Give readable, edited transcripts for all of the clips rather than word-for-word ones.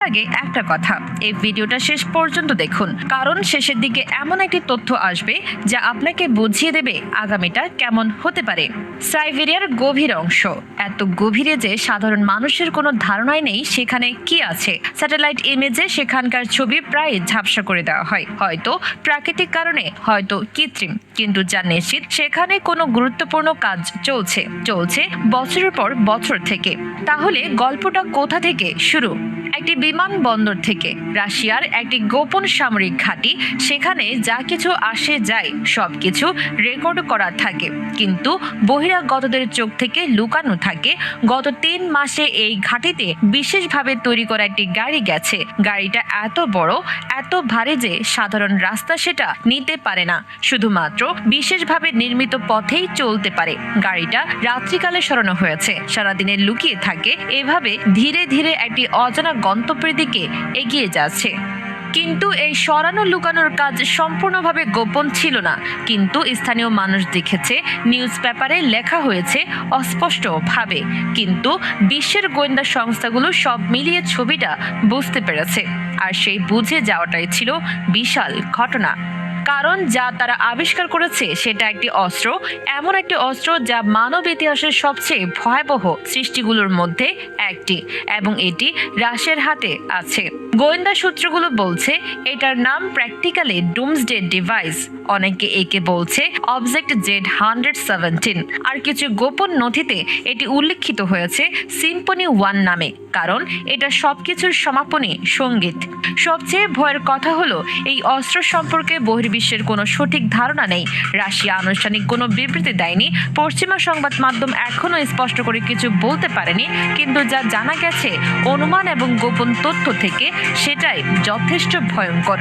আগে একটা কথা, এই ভিডিওটা শেষ পর্যন্ত দেখুন, কারণ শেষের দিকে এমন একটি তথ্য আসবে যা আপনাকে বুঝিয়ে দেবে আগামীটা কেমন হতে পারে। সাইবেরিয়ার গভীর অংশ এত গভীরে যে সাধারণ মানুষের কোনো ধারণাই নেই সেখানে কি আছে। স্যাটেলাইট ইমেজে সেখানকার ছবি প্রায় ঝাপসা করে দেওয়া হয়, হয়তো প্রাকৃতিক কারণে, হয়তো কৃত্রিম, কিন্তু যা নিশ্চিত সেখানে কোনো গুরুত্বপূর্ণ কাজ চলছে চলছে বছরের পর বছর থেকে। তাহলে গল্পটা কোথা থেকে শুরু? একটি বিমানবন্দর থেকে, রাশিয়ার একটি গোপন সামরিক ঘাঁটি। সেখানে যা কিছু আসে যায় সবকিছু রেকর্ড করা থাকে, কিন্তু বহিরাগতদের চোখ থেকে লুকানো থাকে। গত 3 মাসে এই ঘাঁটিতে বিশেষভাবে তৈরি করা একটি গাড়ি গেছে। গাড়িটা এত বড়, এত ভারী যে সাধারণ রাস্তা সেটা নিতে পারে না, শুধুমাত্র বিশেষভাবে নির্মিত পথেই চলতে পারে। গাড়িটা রাত্রিকালে সরানো হয়েছে, সারাদিনে লুকিয়ে থাকে, এভাবে ধীরে ধীরে একটি অজানা গন্তব্যের দিকে এগিয়ে যাচ্ছে। কিন্তু এই সরানো লুকানোর কাজ সম্পূর্ণভাবে গোপন ছিল না, কিন্তু স্থানীয় মানুষ দেখেছে, নিউজ পেপারে লেখা হয়েছে অস্পষ্টভাবে, কিন্তু বিশ্বের গোয়েন্দা সংস্থাগুলো সব মিলিয়ে ছবিটা বুঝতে পেরেছে। আর সেই বুঝে যাওয়াটাই ছিল বিশাল ঘটনা, কারণ যা তারা আবিষ্কার করেছে সেটা একটি অস্ত্র, এমন একটি অস্ত্র যা মানব ইতিহাসের সবচেয়ে ভয়াবহ সৃষ্টিগুলোর মধ্যে একটি, এবং এটি রাশিয়ার হাতে আছে। গোয়েন্দা সূত্রগুলো বলছে এটার নাম প্র্যাকটিক্যালি ডুমসডে ডিভাইস। অনেকে একে বলছে অবজেক্ট Z117, আর কিছু গোপন নথিতে এটি উল্লেখিত হয়েছে সিম্ফনি 1 নামে, কারণ এটা সবকিছুর সমাপনী সঙ্গীত। সবচেয়ে ভয়ের কথা হলো এই অস্ত্র সম্পর্কে বহির্বিশ্বের কোনো সঠিক ধারণা নেই। রাশিয়া আনুষ্ঠানিক কোনো বিবৃতি দেয়নি, পশ্চিমা সংবাদ মাধ্যম এখনো স্পষ্ট করে কিছু বলতে পারেনি, কিন্তু যা জানা গেছে অনুমান এবং গোপন তথ্য থেকে সেটাই যথেষ্ট ভয়ঙ্কর।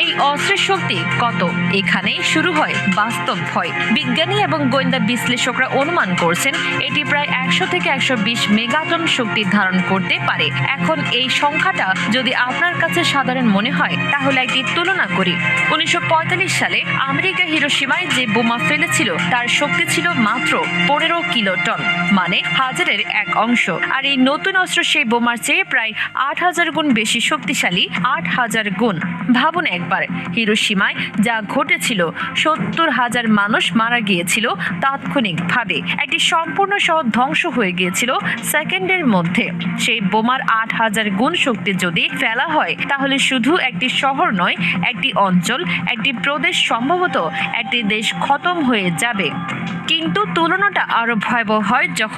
এই অস্ত্রের শক্তি কত? এখানেই শুরু হয় বাস্তব ভয়। বিজ্ঞানী এবং গোয়েন্দা বিশ্লেষকরা অনুমান করছেন এটি প্রায় 100 থেকে 120 মেগাটন শক্তি ধারণ করতে পারে। এখন এই সংখ্যাটা যদি আপনার কাছে সাধারণ মনে হয়, তাহলে একটি তুলনা করি। 1945 সালে আমেরিকা হিরোশিমায় যে বোমা ফেলেছিল তার শক্তি ছিল মাত্র 15 কিলোটন, মানে হাজারের 1 অংশ। আর এই নতুন অস্ত্র সেই বোমার চেয়ে প্রায় 8000 গুণ বেশি শক্তিশালী। 8000 গুণ। ভাবুন একবার, হিরোশিমায় যা ঘটেছিল, 70,000 মানুষ মারা গিয়েছিল তাৎক্ষণিকভাবে, একটি সম্পূর্ণ শহর ধ্বংস হয়ে গিয়েছিল সেকেন্ডের মধ্যে। সেই বোমার 8000 গুণ শক্তি যদি ফেলা হয়, তাহলে শুধু একটি শহর নয়, একটি অঞ্চল, একটি প্রদেশ, সম্ভবত একটি দেশ খতম হয়ে যাবে। কিন্তু তুলনাটা আরো ভয়াবহ হয় যখন